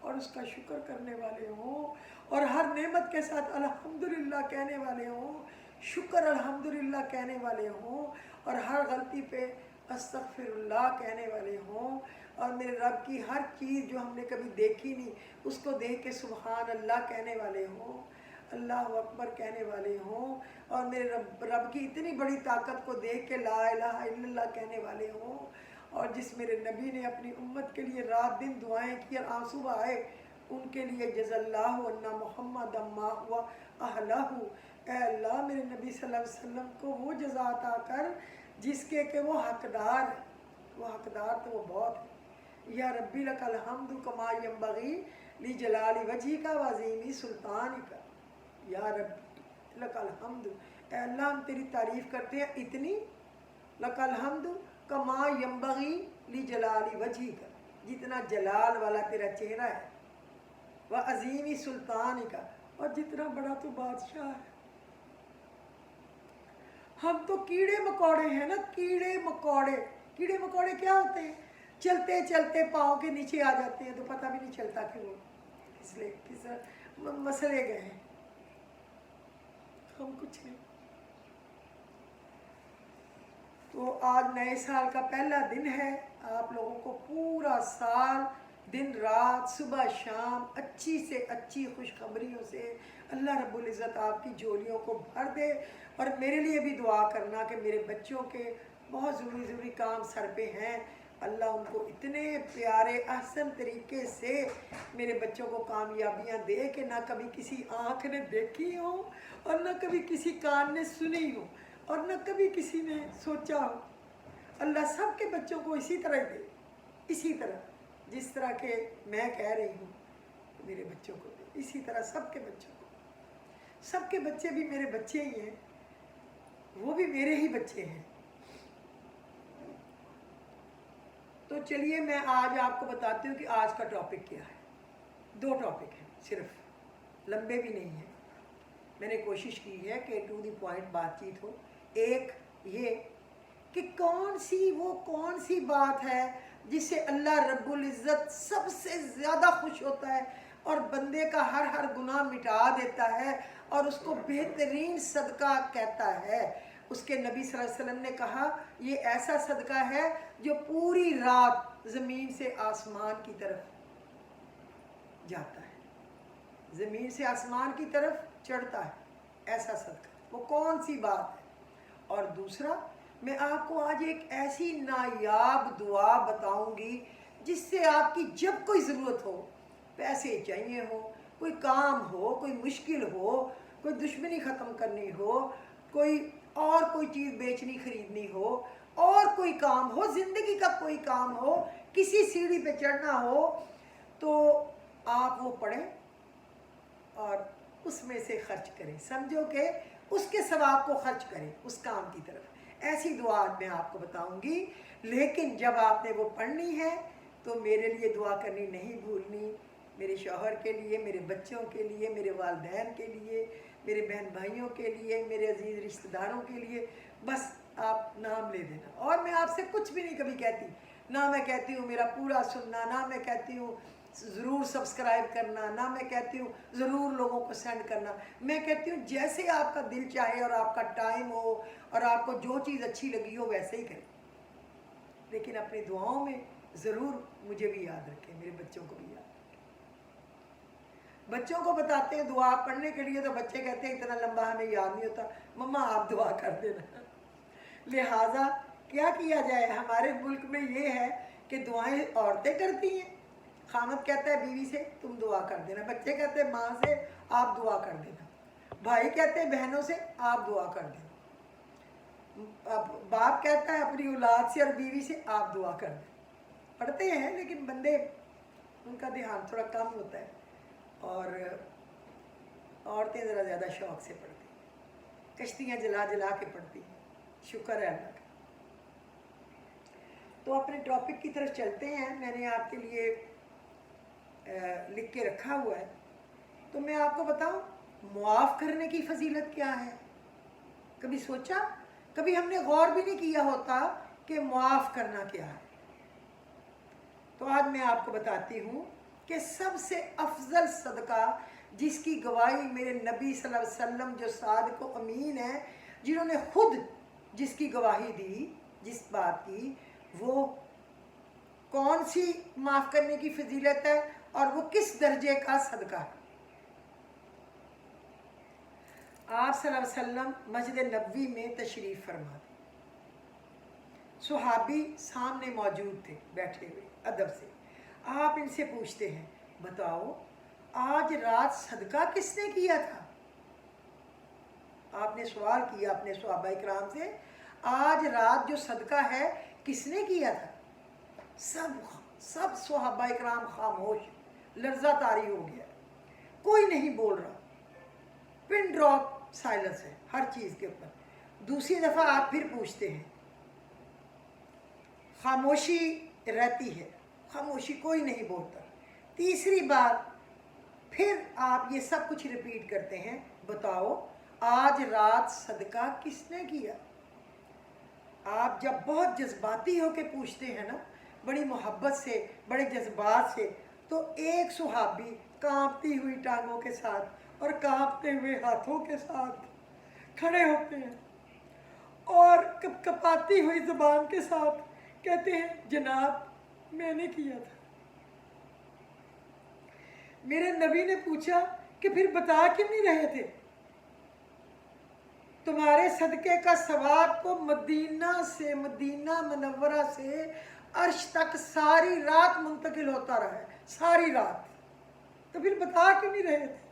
اور اس کا شکر کرنے والے ہوں، اور ہر نعمت کے ساتھ الحمدللہ کہنے والے ہوں، شکر الحمدللہ کہنے والے ہوں، اور ہر غلطی پہ استغفر اللہ کہنے والے ہوں، اور میرے رب کی ہر چیز جو ہم نے کبھی دیکھی نہیں اس کو دیکھ کے سبحان اللہ کہنے والے ہوں، اللہ اکبر کہنے والے ہوں، اور میرے رب کی اتنی بڑی طاقت کو دیکھ کے لا الہ الا اللہ کہنے والے ہوں، اور جس میرے نبی نے اپنی امت کے لیے رات دن دعائیں کی اور آنسو آئے ان کے لیے جزا اللہ عنا محمد ما ہوا اہلہ، اے اللہ میرے نبی صلی اللہ علیہ وسلم کو وہ جزا عطا کر جس کے کہ وہ حقدار ہے، وہ حقدار تو وہ بہت ہے۔ یا ربی لک الحمد کما ینبغی لجلال وجہک وعظیم سلطانک، یا رب لک الحمد، اے اللہ ہم تیری تعریف کرتے ہیں اتنی، لک الحمد کما ینبغی لجلال وجہک، جتنا جلال والا تیرا چہرہ ہے، وعظیم سلطانک، اور جتنا بڑا تو بادشاہ ہے۔ ہم تو کیڑے مکوڑے ہیں نا، کیڑے مکوڑے۔ کیڑے مکوڑے کیا ہوتے ہیں؟ چلتے چلتے پاؤں کے نیچے آ جاتے ہیں تو پتہ بھی نہیں چلتا کہ وہ کس مسئلے گئے ہیں، ہم کچھ نہیں۔ تو آج نئے سال کا پہلا دن ہے، آپ لوگوں کو پورا سال دن رات صبح شام اچھی سے اچھی خوشخبریوں سے اللہ رب العزت آپ کی جھولیوں کو بھر دے، اور میرے لیے بھی دعا کرنا کہ میرے بچوں کے بہت ضروری کام سر پہ ہیں، اللہ ان کو اتنے پیارے احسن طریقے سے میرے بچوں کو کامیابیاں دے کہ نہ کبھی کسی آنکھ نے دیکھی ہو اور نہ کبھی کسی کان نے سنی ہو اور نہ کبھی کسی نے سوچا ہو۔ اللہ سب کے بچوں کو اسی طرح دے، اسی طرح جس طرح کہ میں کہہ رہی ہوں میرے بچوں کو دے، اسی طرح سب کے بچوں کو۔ سب کے بچے بھی میرے بچے ہی ہیں، وہ بھی میرے ہی بچے ہیں۔ تو چلیے میں آج آپ کو بتاتی ہوں کہ آج کا ٹاپک کیا ہے۔ 2 ٹاپک ہیں صرف، لمبے بھی نہیں ہیں، میں نے کوشش کی ہے کہ ٹو دی پوائنٹ بات چیت ہو۔ ایک یہ کہ کون سی بات ہے جس سے اللہ رب العزت سب سے زیادہ خوش ہوتا ہے اور بندے کا ہر گناہ مٹا دیتا ہے اور اس کو بہترین صدقہ کہتا ہے۔ اس کے نبی صلی اللہ علیہ وسلم نے کہا یہ ایسا صدقہ ہے جو پوری رات زمین سے آسمان کی طرف جاتا ہے، زمین سے آسمان کی طرف چڑھتا ہے، ایسا صدقہ۔ وہ کون سی بات ہے؟ اور دوسرا میں آپ کو آج ایک ایسی نایاب دعا بتاؤں گی جس سے آپ کی جب کوئی ضرورت ہو، پیسے چاہیے ہو، کوئی کام ہو، کوئی مشکل ہو، کوئی دشمنی ختم کرنی ہو، کوئی چیز بیچنی خریدنی ہو، اور کوئی کام ہو، زندگی کا کوئی کام ہو، کسی سیڑھی پہ چڑھنا ہو، تو آپ وہ پڑھیں اور اس میں سے خرچ کریں، سمجھو کہ اس کے ثواب کو خرچ کریں اس کام کی طرف۔ ایسی دعا آج میں آپ کو بتاؤں گی، لیکن جب آپ نے وہ پڑھنی ہے تو میرے لیے دعا کرنی نہیں بھولنی، میرے شوہر کے لیے، میرے بچوں کے لیے، میرے والدین کے لیے، میرے بہن بھائیوں کے لیے، میرے عزیز رشتہ داروں کے لیے، بس آپ نام لے دینا۔ اور میں آپ سے کچھ بھی نہیں کبھی کہتی، نہ میں کہتی ہوں میرا پورا سننا، نہ میں کہتی ہوں ضرور سبسکرائب کرنا، نہ میں کہتی ہوں ضرور لوگوں کو سینڈ کرنا، میں کہتی ہوں جیسے آپ کا دل چاہے اور آپ کا ٹائم ہو اور آپ کو جو چیز اچھی لگی ہو ویسے ہی کریں، لیکن اپنی دعاؤں میں ضرور مجھے بھی یاد رکھیں، میرے بچوں کو بھی یاد رکھیں۔ بچوں کو بتاتے ہیں دعا پڑھنے کے لیے تو بچے کہتے ہیں اتنا لمبا ہمیں یاد نہیں ہوتا، مما آپ دعا کر دینا۔ لہٰذا کیا کیا جائے؟ ہمارے ملک میں یہ ہے کہ دعائیں عورتیں کرتی ہیں، خامد کہتا ہے بیوی سے تم دعا کر دینا، بچے کہتے ہیں ماں سے آپ دعا کر دینا، بھائی کہتے ہیں بہنوں سے آپ دعا کر دینا، باپ کہتا ہے اپنی اولاد سے اور بیوی سے آپ دعا کر دیں۔ پڑھتے ہیں لیکن بندے ان کا دھیان تھوڑا کم ہوتا ہے، اور عورتیں ذرا زیادہ شوق سے پڑھتی ہیں، کشتیاں جلا جلا کے پڑھتی ہیں، شکر ہے اللہ کا۔ تو اپنے ٹاپک کی طرف چلتے ہیں، میں نے آپ کے لیے لکھ کے رکھا ہوا ہے، تو میں آپ کو بتاؤں معاف کرنے کی فضیلت کیا ہے؟ کبھی سوچا؟ کبھی ہم نے غور بھی نہیں کیا ہوتا کہ معاف کرنا کیا ہے؟ تو آج میں آپ کو بتاتی ہوں کہ سب سے افضل صدقہ جس کی گواہی میرے نبی صلی اللہ علیہ وسلم جو صادق و امین ہیں، جنہوں نے خود جس کی گواہی دی جس بات کی، وہ کون سی معاف کرنے کی فضیلت ہے اور وہ کس درجے کا صدقہ ہے؟ آپ صلی اللہ علیہ وسلم مسجد نبوی میں تشریف فرما تھے، صحابی سامنے موجود تھے بیٹھے ہوئے ادب سے. آپ ان سے پوچھتے ہیں بتاؤ آج رات صدقہ کس نے کیا تھا؟ آپ نے سوال کیا اپنے صحابہ کرام سے، آج رات جو صدقہ ہے کس نے کیا تھا؟ سب صحابہ کرام خاموش، لرزہ طاری ہو گیا، کوئی نہیں بول رہا، پن ڈراپ سائلنس ہے ہر چیز کے اوپر. دوسری دفعہ آپ پھر پوچھتے ہیں، خاموشی رہتی ہے، خاموشی، کوئی نہیں بولتا. تیسری بار پھر آپ یہ سب کچھ ریپیٹ کرتے ہیں، بتاؤ آج رات صدقہ کس نے کیا؟ آپ جب بہت جذباتی ہو کے پوچھتے ہیں نا، بڑی محبت سے، بڑے جذبات سے، تو ایک صحابی کانپتی ہوئی ٹانگوں کے ساتھ اور کانپتے ہوئے ہاتھوں کے ساتھ کھڑے ہوتے ہیں اور کپ کپاتی ہوئی زبان کے ساتھ کہتے ہیں جناب میں نے کیا تھا. میرے نبی نے پوچھا کہ پھر بتا کیوں نہیں رہے تھے؟ تمہارے صدقے کا ثواب تو مدینہ منورہ سے عرش تک ساری رات منتقل ہوتا رہا ہے، ساری رات، تو پھر بتا کیوں نہیں رہے تھے؟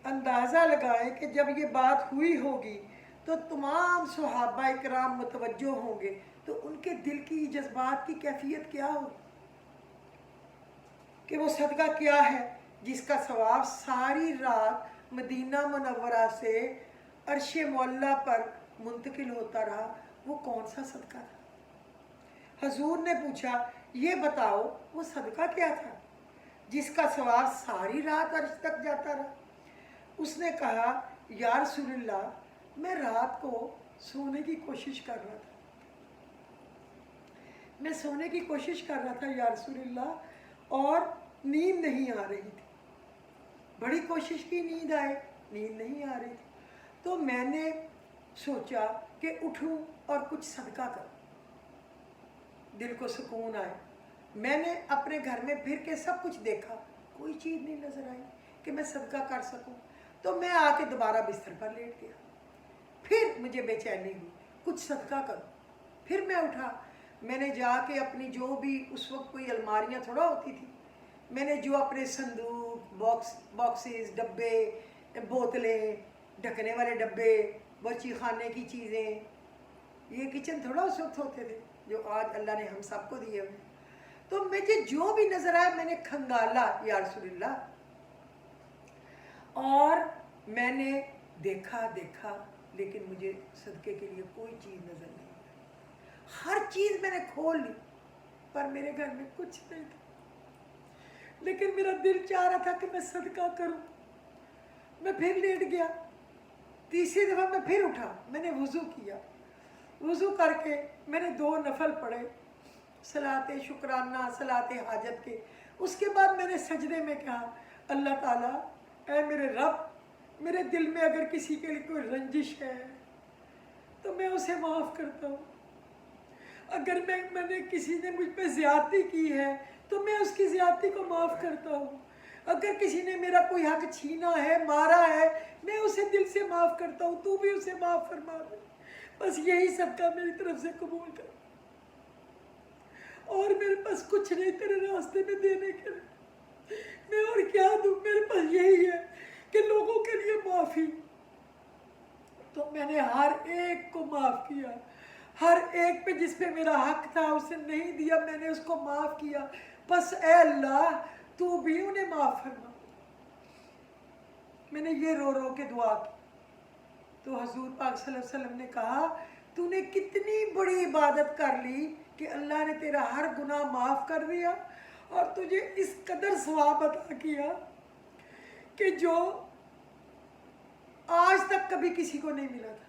اندازہ لگائیں کہ جب یہ بات ہوئی ہوگی تو تمام صحابہ کرام متوجہ ہوں گے، تو ان کے دل کی جذبات کی کیفیت کیا ہوگی کہ وہ صدقہ کیا ہے جس کا ثواب ساری رات مدینہ منورہ سے عرش معلیٰ پر منتقل ہوتا رہا. وہ کون سا صدقہ تھا؟ حضور نے پوچھا یہ بتاؤ وہ صدقہ کیا تھا جس کا ثواب ساری رات عرش تک جاتا رہا؟ اس نے کہا یا رسول اللہ میں رات کو سونے کی کوشش کر رہا تھا، میں سونے کی کوشش کر رہا تھا یا رسول اللہ، اور نیند نہیں آ رہی تھی، بڑی کوشش کی نیند آئے، نیند نہیں آ رہی تھی، تو میں نے سوچا کہ اٹھوں اور کچھ صدقہ کروں، دل کو سکون آئے. میں نے اپنے گھر میں پھر کے سب کچھ دیکھا، کوئی چیز نہیں نظر آئی کہ میں صدقہ کر سکوں، تو میں آ کے دوبارہ بستر پر لیٹ گیا. پھر مجھے بے چینی ہوئی، کچھ صدقہ کروں. پھر میں اٹھا، میں نے جا کے اپنی جو بھی اس وقت کوئی الماریاں تھوڑا ہوتی تھی، میں نے جو اپنے صندوق، باکسز، ڈبے، بوتلیں، ڈھکنے والے ڈبے، بچی خانے کی چیزیں، یہ کچن تھوڑا اس وقت ہوتے تھے جو آج اللہ نے ہم سب کو دیے ہوئے، تو مجھے جو بھی نظر آیا میں نے کھنگالا یا رسول اللہ، اور میں نے دیکھا لیکن مجھے صدقے کے لیے کوئی چیز نظر نہیں آئی. ہر چیز میں نے کھول لی پر میرے گھر میں کچھ نہیں تھا، لیکن میرا دل چاہ رہا تھا کہ میں صدقہ کروں. میں پھر لیٹ گیا. تیسری دفعہ میں پھر اٹھا، میں نے وضو کیا، وضو کر کے میں نے 2 نفل پڑھے، صلاۃ شکرانہ، صلاۃ حاجت کے. اس کے بعد میں نے سجدے میں کہا اللہ تعالیٰ اے میرے رب، میرے دل میں اگر کسی کے لیے کوئی رنجش ہے تو میں اسے معاف کرتا ہوں. اگر میں نے کسی نے مجھ پہ زیادتی کی ہے تو میں اس کی زیادتی کو معاف کرتا ہوں. اگر کسی نے میرا کوئی حق چھینا ہے، مارا ہے، میں اسے دل سے معاف کرتا ہوں، تو بھی اسے معاف فرما دے. بس یہی صدقہ میری طرف سے قبول کر، اور میرے پاس کچھ نہیں تیرے راستے میں دینے کے لیے، میں اور کیا دوں؟ میرے پاس یہی ہے کہ لوگوں کے لیے معافی. تو میں نے ہر ایک کو معاف کیا، ہر ایک پہ جس پہ میرا حق تھا اسے نہیں دیا، میں نے اس کو معاف کیا. بس اے اللہ تو بھی انہیں معاف فرما. میں نے یہ رو رو کے دعا کی تو حضور پاک صلی اللہ علیہ وسلم نے کہا تو نے کتنی بڑی عبادت کر لی کہ اللہ نے تیرا ہر گناہ معاف کر دیا اور تجھے اس قدر ثواب عطا کیا کہ جو آج تک کبھی کسی کو نہیں ملا تھا.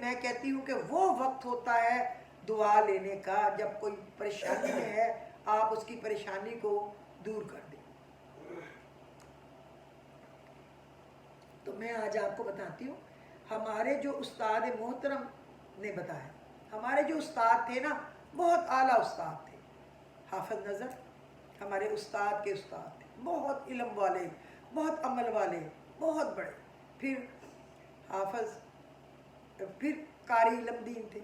میں کہتی ہوں کہ وہ وقت ہوتا ہے دعا لینے کا جب کوئی پریشانی میں ہے، آپ اس کی پریشانی کو دور کر دیں۔ تو میں آج آپ کو بتاتی ہوں، ہمارے جو استاد محترم نے بتایا، ہمارے جو استاد تھے نا، بہت اعلیٰ استاد تھے۔ حافظ نظر ہمارے استاد کے استاد تھے، بہت علم والے، بہت عمل والے، بہت بڑے۔ پھر حافظ، پھر قاری علم دین تھے،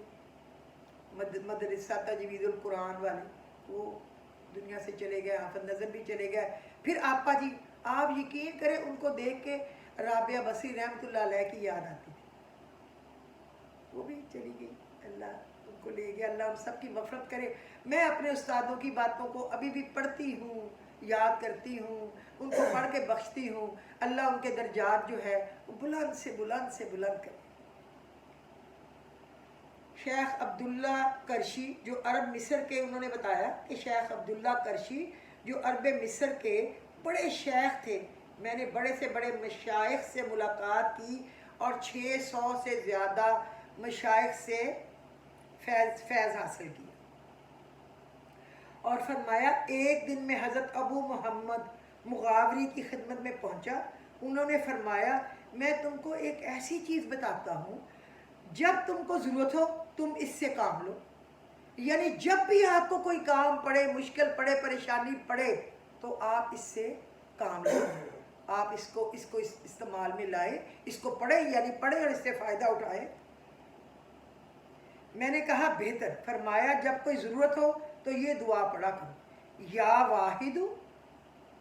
مدرسہ تجوید القرآن والے، وہ دنیا سے چلے گئے، حافظ نظر بھی چلے گئے۔ پھر آپا جی، آپ یقین کریں ان کو دیکھ کے رابعہ بصری رحمۃ اللہ علیہ کی یاد آتی تھی، وہ بھی چلی گئی، اللہ ان کو لے گیا، اللہ ان سب کی مغفرت کرے۔ میں اپنے استادوں کی باتوں کو ابھی بھی پڑھتی ہوں، یاد کرتی ہوں، ان کو پڑھ کے بخشتی ہوں، اللہ ان کے درجات جو ہے وہ بلند سے بلند سے بلند کرے۔ شیخ عبداللہ کرشی جو عرب مصر کے، انہوں نے بتایا کہ شیخ عبداللہ کرشی جو عرب مصر کے بڑے شیخ تھے، میں نے بڑے سے بڑے مشائخ سے ملاقات کی اور 600 سے زیادہ مشائخ سے فیض حاصل کیا، اور فرمایا ایک دن میں حضرت ابو محمد مغاوری کی خدمت میں پہنچا، انہوں نے فرمایا میں تم کو ایک ایسی چیز بتاتا ہوں، جب تم کو ضرورت ہو تم اس سے کام لو، یعنی جب بھی آپ کو کوئی کام پڑے، مشکل پڑے، پریشانی پڑے، تو آپ اس سے کام لو، آپ اس کو استعمال میں لائیں، اس کو پڑھیں، یعنی پڑھیں اور اس سے فائدہ اٹھائیں۔ میں نے کہا بہتر۔ فرمایا جب کوئی ضرورت ہو تو یہ دعا پڑھا کرو، یا واحد،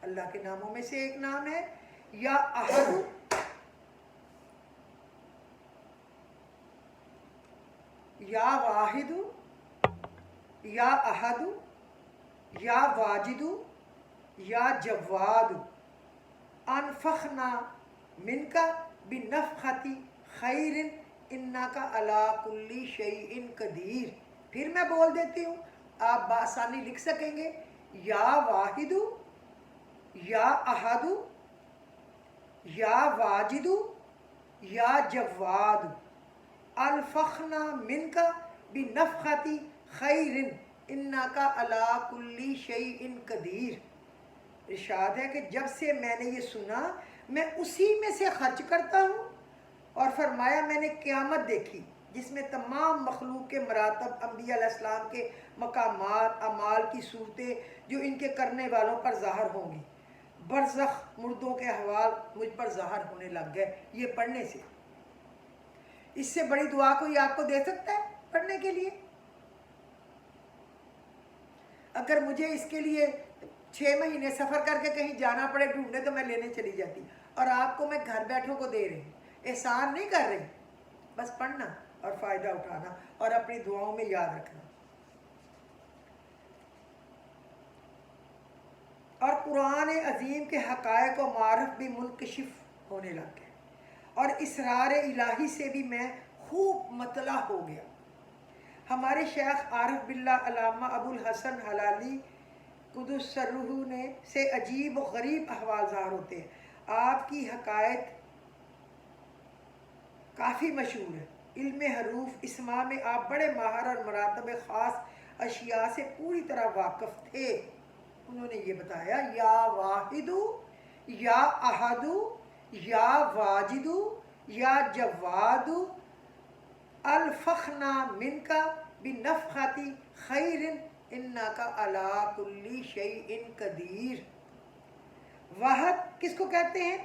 اللہ کے ناموں میں سے ایک نام ہے، یا احد، یا واحد، یا احد، یا واجد، یا جواد، انفخنا منکا بنفختی خیر انکا علی کل شیء قدیر۔ پھر میں بول دیتی ہوں، آپ بآسانی لکھ سکیں گے، یا واحد، یا احد، یا واجد، یا جواد، انفخنا منکا بنفختی خیر انکا علی کل شیء قدیر۔ ارشاد ہے کہ جب سے میں نے یہ سنا میں اسی میں سے خرچ کرتا ہوں، اور فرمایا میں نے قیامت دیکھی جس میں تمام مخلوق کے مراتب، انبیاء علیہ السلام کے مقامات، اعمال کی صورتیں جو ان کے کرنے والوں پر ظاہر ہوں گی، برزخ مردوں کے احوال مجھ پر ظاہر ہونے لگ گئے یہ پڑھنے سے۔ اس سے بڑی دعا کوئی آپ کو دے سکتا ہے پڑھنے کے لیے؟ اگر مجھے اس کے لیے 6 مہینے سفر کر کے کہیں جانا پڑے ڈھونڈنے تو میں لینے چلی جاتی، اور آپ کو میں گھر بیٹھوں کو دے رہی ہوں، احسان نہیں کر رہی، بس پڑھنا اور فائدہ اٹھانا اور اپنی دعاؤں میں یاد رکھنا۔ اور قرآن عظیم کے حقائق و معارف بھی منکشف ہونے لگ گئے، اور اسرار الہی سے بھی میں خوب مطلع ہو گیا۔ ہمارے شیخ عارف باللہ علامہ ابو الحسن حلالی قدس سرہ نے سے عجیب و غریب احوال ظاہر ہوتے ہیں۔ آپ کی حقائق کافی مشہور ہے، علم حروف اسماء میں آپ بڑے ماہر اور مراتب خاص اشیاء سے پوری طرح واقف تھے۔ انہوں نے یہ بتایا، یا واحد، یا احد، یا واجد، یا جواد، الفخنا منکا بنفختی خیر انکا علی کل شیء قدیر۔ واحد کس کو کہتے ہیں؟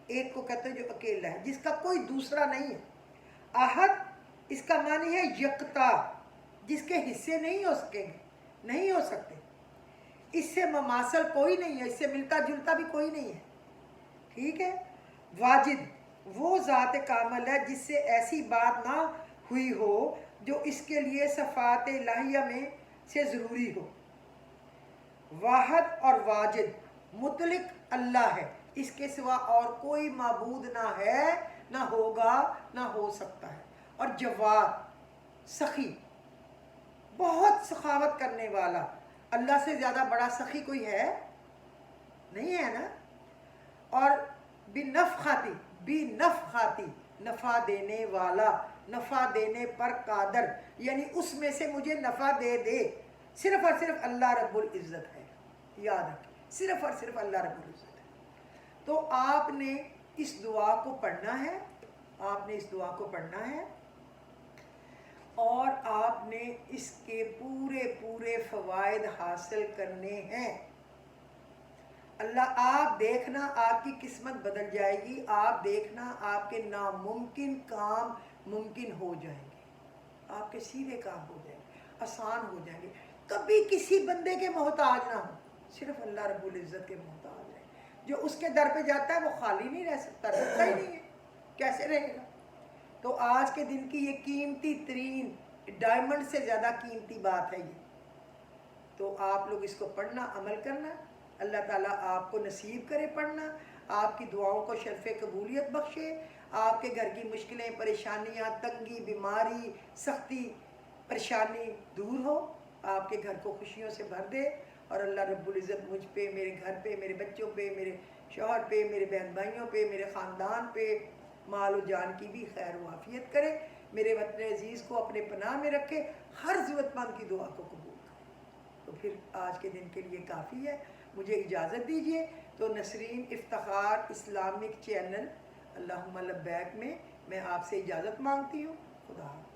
ایک کو کہتے ہیں جو اکیلا ہے، جس کا کوئی دوسرا نہیں ہے۔ احد اس کا معنی ہے یکتا، جس کے حصے نہیں ہو سکیں گے، نہیں ہو سکتے، اس سے مماثل کوئی نہیں ہے، اس سے ملتا جلتا بھی کوئی نہیں ہے، ٹھیک ہے۔ واجد وہ ذات کامل ہے جس سے ایسی بات نہ ہوئی ہو جو اس کے لیے صفات الہیہ میں سے ضروری ہو۔ واحد اور واجد مطلق اللہ ہے، اس کے سوا اور کوئی معبود نہ ہے، نہ ہوگا، نہ ہو سکتا ہے۔ اور جواد سخی، بہت سخاوت کرنے والا، اللہ سے زیادہ بڑا سخی کوئی ہے؟ نہیں ہے نا۔ اور بنفختی بھی نفخاتی، نفع دینے والا، نفع دینے پر قادر، یعنی اس میں سے مجھے نفع دے دے، صرف اور صرف اللہ رب العزت ہے، یاد رکھیں صرف اور صرف اللہ رب العزت ہے۔ تو آپ نے اس دعا کو پڑھنا ہے، آپ نے اس دعا کو پڑھنا ہے، اور آپ نے اس کے پورے پورے فوائد حاصل کرنے ہیں۔ اللہ، آپ دیکھنا آپ کی قسمت بدل جائے گی، آپ دیکھنا آپ کے ناممکن کام ممکن ہو جائیں گے، آپ کے سیدھے کام ہو جائیں گے، آسان ہو جائیں گے، کبھی کسی بندے کے محتاج نہ ہو، صرف اللہ رب العزت کے محتاج ہے۔ جو اس کے در پہ جاتا ہے وہ خالی نہیں رہ سکتا، رہتا ہی نہیں ہے، کیسے رہے گا؟ تو آج کے دن کی یہ قیمتی ترین، ڈائمنڈ سے زیادہ قیمتی بات ہے یہ، تو آپ لوگ اس کو پڑھنا، عمل کرنا، اللہ تعالیٰ آپ کو نصیب کرے پڑھنا، آپ کی دعاؤں کو شرف قبولیت بخشے، آپ کے گھر کی مشکلیں، پریشانیاں، تنگی، بیماری، سختی، پریشانی دور ہو، آپ کے گھر کو خوشیوں سے بھر دے، اور اللہ رب العزت مجھ پہ، میرے گھر پہ، میرے بچوں پہ، میرے شوہر پہ، میرے بہن بھائیوں پہ، میرے خاندان پہ، مال و جان کی بھی خیر و عافیت کرے، میرے وطن عزیز کو اپنے پناہ میں رکھے، ہر ضرورت مند کی دعا کو قبول کرے۔ تو پھر آج کے دن کے لیے کافی ہے، مجھے اجازت دیجیے۔ تو نسرین افتخار اسلامک چینل اللہم لبیک میں میں آپ سے اجازت مانگتی ہوں، خدا حافظ۔